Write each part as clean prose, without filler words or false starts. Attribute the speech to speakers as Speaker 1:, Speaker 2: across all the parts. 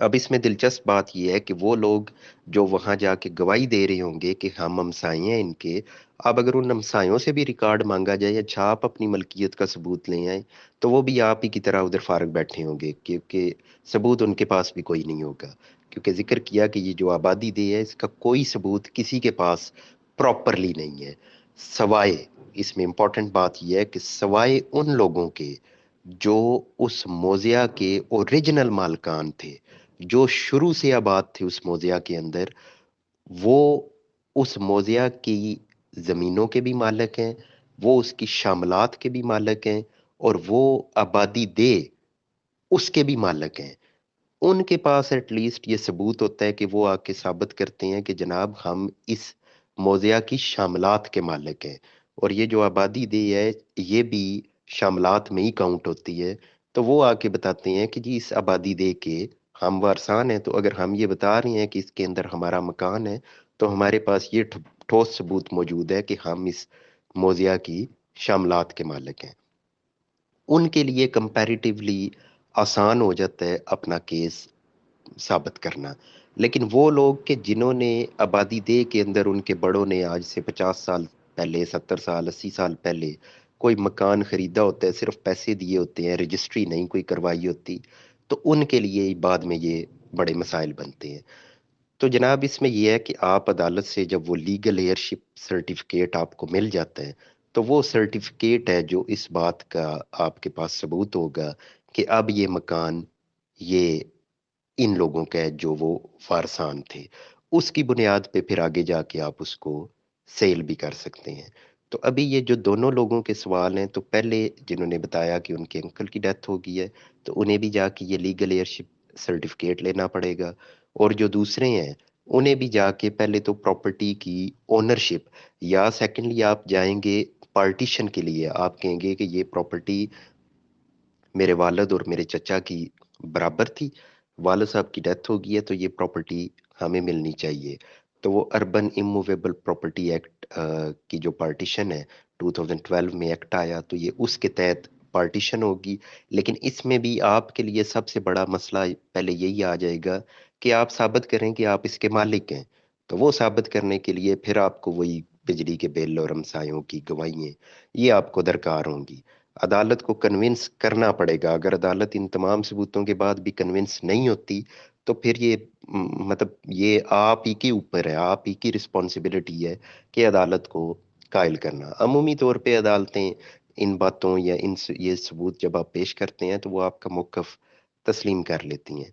Speaker 1: اب اس میں دلچسپ بات یہ ہے کہ وہ لوگ جو وہاں جا کے گواہی دے رہے ہوں گے کہ ہم ہمسائے ہیں ان کے، اب اگر ان ہمسایوں سے بھی ریکارڈ مانگا جائے، اچھا آپ اپنی ملکیت کا ثبوت لے آئیں، تو وہ بھی آپ ہی کی طرح ادھر فارغ بیٹھے ہوں گے، کیونکہ ثبوت ان کے پاس بھی کوئی نہیں ہوگا، کیونکہ ذکر کیا کہ یہ جو آبادی دے ہے اس کا کوئی ثبوت کسی کے پاس پراپرلی نہیں ہے، سوائے، اس میں امپورٹنٹ بات یہ ہے کہ سوائے ان لوگوں کے جو اس موضع کے اوریجنل مالکان تھے، جو شروع سے آباد تھے اس موضع کے اندر، وہ اس موضع کی زمینوں کے بھی مالک ہیں، وہ اس کی شاملات کے بھی مالک ہیں، اور وہ آبادی دے اس کے بھی مالک ہیں۔ ان کے پاس ایٹ لیسٹ یہ ثبوت ہوتا ہے کہ وہ آ کے ثابت کرتے ہیں کہ جناب ہم اس موضع کی شاملات کے مالک ہیں، اور یہ جو آبادی دے ہے یہ بھی شاملات میں ہی کاؤنٹ ہوتی ہے، تو وہ آ کے بتاتے ہیں کہ جی اس آبادی دے کے ہم وارثان ہیں، تو اگر ہم یہ بتا رہے ہیں کہ اس کے اندر ہمارا مکان ہے، تو ہمارے پاس یہ ٹھوس ثبوت موجود ہے کہ ہم اس موضع کی شاملات کے مالک ہیں۔ ان کے لیے کمپیریٹیولی آسان ہو جاتا ہے اپنا کیس ثابت کرنا، لیکن وہ لوگ کہ جنہوں نے آبادی دے کے اندر ان کے بڑوں نے آج سے 50 سال پہلے، 70 سال، 80 سال پہلے کوئی مکان خریدا ہوتا ہے، صرف پیسے دیے ہوتے ہیں، رجسٹری نہیں کوئی کروائی ہوتی، تو ان کے لیے بعد میں یہ بڑے مسائل بنتے ہیں۔ تو جناب اس میں یہ ہے کہ آپ عدالت سے جب وہ لیگل ایئرشپ سرٹیفکیٹ آپ کو مل جاتا ہے، تو وہ سرٹیفکیٹ ہے جو اس بات کا آپ کے پاس ثبوت ہوگا کہ اب یہ مکان یہ ان لوگوں کا ہے جو وہ وارثان تھے، اس کی بنیاد پہ پھر آگے جا کے آپ اس کو سیل بھی کر سکتے ہیں۔ تو ابھی یہ جو دونوں لوگوں کے سوال ہیں، تو پہلے جنہوں نے بتایا کہ ان کے انکل کی ڈیتھ ہو گئی ہے، تو انہیں بھی جا کے یہ لیگل ایئرشپ سرٹیفکیٹ لینا پڑے گا، اور جو دوسرے ہیں انہیں بھی جا کے پہلے تو پراپرٹی کی اونرشپ، یا سیکنڈلی آپ جائیں گے پارٹیشن کے لیے، آپ کہیں گے کہ یہ پراپرٹی میرے والد اور میرے چچا کی برابر تھی، والد صاحب کی ڈیتھ ہو گئی ہے تو یہ پراپرٹی ہمیں ملنی چاہیے، تو وہ اربن اموویبل پراپرٹی ایکٹ کی جو پارٹیشن ہے، 2012 میں ایکٹ آیا، تو یہ اس کے تحت پارٹیشن ہوگی۔ لیکن اس میں بھی آپ کے لیے سب سے بڑا مسئلہ پہلے یہی آ جائے گا کہ آپ ثابت کریں کہ آپ اس کے مالک ہیں، تو وہ ثابت کرنے کے لیے پھر آپ کو وہی بجلی کے بل اور ہمسایوں کی گواہیاں یہ آپ کو درکار ہوں گی۔ عدالت کو کنونس کرنا پڑے گا، اگر عدالت ان تمام ثبوتوں کے بعد بھی کنونس نہیں ہوتی، تو پھر یہ مطلب یہ آپ ہی کے اوپر ہے، آپ ہی کی رسپانسبلٹی ہے کہ عدالت کو قائل کرنا۔ عمومی طور پہ عدالتیں ان باتوں یا یہ ثبوت جب آپ پیش کرتے ہیں تو وہ آپ کا موقف تسلیم کر لیتی ہیں۔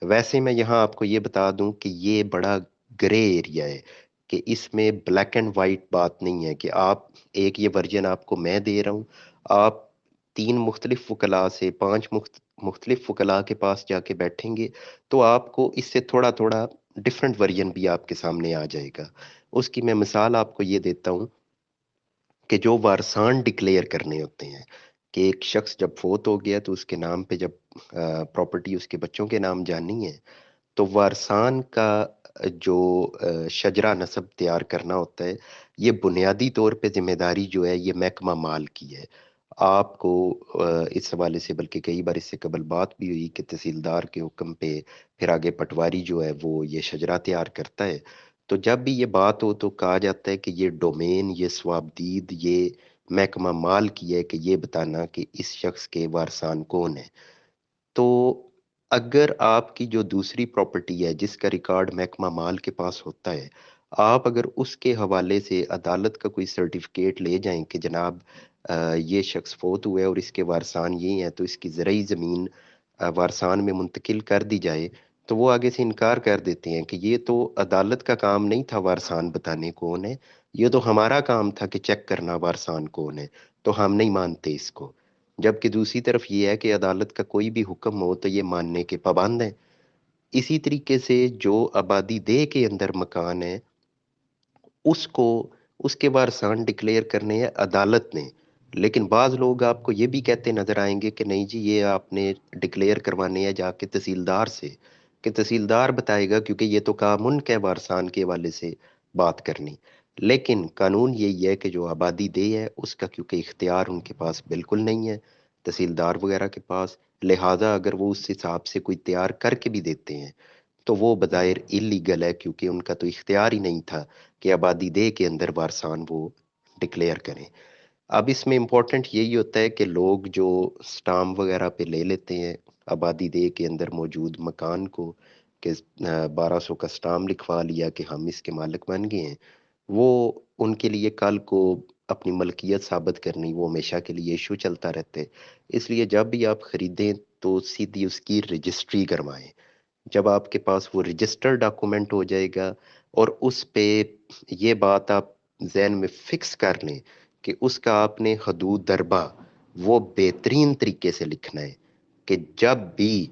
Speaker 1: ویسے میں یہاں آپ کو یہ بتا دوں کہ یہ بڑا گرے ایریا ہے، کہ اس میں بلیک اینڈ وائٹ بات نہیں ہے کہ آپ ایک یہ ورژن آپ کو میں دے رہا ہوں، آپ 3 مختلف وکلاء سے 5 مختلف وکلاء کے پاس جا کے بیٹھیں گے تو آپ کو اس سے تھوڑا تھوڑا ڈفرینٹ ورژن بھی آپ کے سامنے آ جائے گا۔ اس کی میں مثال آپ کو یہ دیتا ہوں کہ جو وارثان ڈکلیئر کرنے ہوتے ہیں، کہ ایک شخص جب فوت ہو گیا تو اس کے نام پہ جب پراپرٹی اس کے بچوں کے نام جانی ہے، تو وارثان کا جو شجرہ نسب تیار کرنا ہوتا ہے، یہ بنیادی طور پہ ذمہ داری جو ہے یہ محکمہ مال کی ہے۔ آپ کو اس حوالے سے بلکہ کئی بار اس سے قبل بات بھی ہوئی کہ تحصیلدار کے حکم پہ پھر آگے پٹواری جو ہے وہ یہ شجرہ تیار کرتا ہے، تو جب بھی یہ بات ہو تو کہا جاتا ہے کہ یہ ڈومین، یہ ثوابدید، یہ محکمہ مال کی ہے کہ یہ بتانا کہ اس شخص کے وارثان کون ہیں۔ تو اگر آپ کی جو دوسری پراپرٹی ہے جس کا ریکارڈ محکمہ مال کے پاس ہوتا ہے، آپ اگر اس کے حوالے سے عدالت کا کوئی سرٹیفکیٹ لے جائیں کہ جناب یہ شخص فوت ہوئے اور اس کے وارثان یہ ہیں، تو اس کی زرعی زمین وارثان میں منتقل کر دی جائے، تو وہ آگے سے انکار کر دیتے ہیں کہ یہ تو عدالت کا کام نہیں تھا وارثان بتانے کون ہے، یہ تو ہمارا کام تھا کہ چیک کرنا وارثان کون ہے، تو ہم نہیں مانتے اس کو۔ جبکہ دوسری طرف یہ ہے کہ عدالت کا کوئی بھی حکم ہو تو یہ ماننے کے پابند ہیں۔ اسی طریقے سے جو آبادی دے کے اندر مکان ہے، اس کو اس کے وارثان ڈکلیئر کرنے ہیں عدالت نے، لیکن بعض لوگ آپ کو یہ بھی کہتے نظر آئیں گے کہ نہیں جی یہ آپ نے ڈکلیئر کروانے ہیں جا کے تحصیلدار سے، کہ تحصیلدار بتائے گا کیونکہ یہ تو کام ان کے وارثان کے حوالے سے بات کرنی۔ لیکن قانون یہی ہے کہ جو آبادی دے ہے اس کا کیونکہ اختیار ان کے پاس بالکل نہیں ہے، تحصیلدار وغیرہ کے پاس، لہٰذا اگر وہ اس حساب سے کوئی تیار کر کے بھی دیتے ہیں تو وہ بظاہر اللیگل ہے، کیونکہ ان کا تو اختیار ہی نہیں تھا کہ آبادی دے کے اندر وارثان وہ ڈکلیئر کریں۔ اب اس میں امپورٹنٹ یہی ہوتا ہے کہ لوگ جو سٹامپ وغیرہ پہ لے لیتے ہیں آبادی دے کے اندر موجود مکان کو، کہ 1200 کا سٹامپ لکھوا لیا کہ ہم اس کے مالک بن گئے ہیں، وہ ان کے لیے کل کو اپنی ملکیت ثابت کرنی وہ ہمیشہ کے لیے ایشو چلتا رہتے۔ اس لیے جب بھی آپ خریدیں تو سیدھی اس کی رجسٹری کروائیں۔ جب آپ کے پاس وہ رجسٹر ڈاکومنٹ ہو جائے گا، اور اس پہ یہ بات آپ ذہن میں فکس کر لیں کہ اس کا آپ نے حدود دربا وہ بہترین طریقے سے لکھنا ہے، کہ جب بھی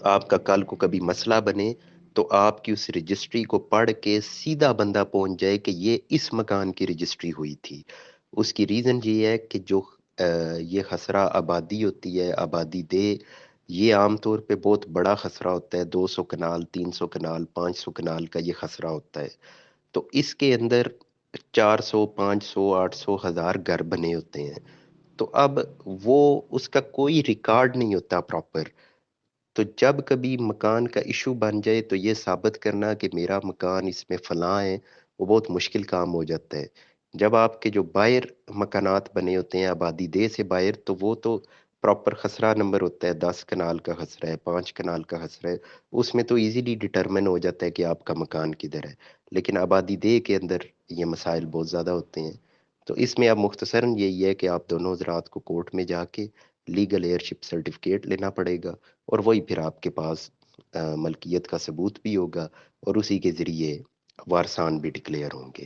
Speaker 1: آپ کا کل کو کبھی مسئلہ بنے تو آپ کی اس رجسٹری کو پڑھ کے سیدھا بندہ پہنچ جائے کہ یہ اس مکان کی رجسٹری ہوئی تھی۔ اس کی ریزن یہ ہے کہ جو یہ خسرہ آبادی ہوتی ہے، آبادی دے، یہ عام طور پہ بہت بڑا خسرہ ہوتا ہے، 200 کنال، 300 کنال، 500 کنال کا یہ خسرہ ہوتا ہے۔ تو اس کے اندر 400، 500، 800، 1000 گھر بنے ہوتے ہیں۔ تو اب وہ اس کا کوئی ریکارڈ نہیں ہوتا پراپر۔ تو جب کبھی مکان کا ایشو بن جائے تو یہ ثابت کرنا کہ میرا مکان اس میں فلاں ہے، وہ بہت مشکل کام ہو جاتا ہے۔ جب آپ کے جو باہر مکانات بنے ہوتے ہیں آبادی دے سے باہر، تو وہ تو پراپر خسرہ نمبر ہوتا ہے، 10 کنال کا خسرہ ہے، 5 کنال کا خسرہ ہے، اس میں تو ایزیلی ڈٹرمن ہو جاتا ہے کہ آپ کا مکان کدھر ہے۔ لیکن آبادی دے کے اندر یہ مسائل بہت زیادہ ہوتے ہیں۔ تو اس میں اب مختصراً یہی ہے کہ آپ دونوں حضرات کو کورٹ میں جا کے لیگل ایئرشپ سرٹیفکیٹ لینا پڑے گا، اور وہی پھر آپ کے پاس ملکیت کا ثبوت بھی ہوگا، اور اسی کے ذریعے وارثان بھی ڈکلیئر ہوں گے۔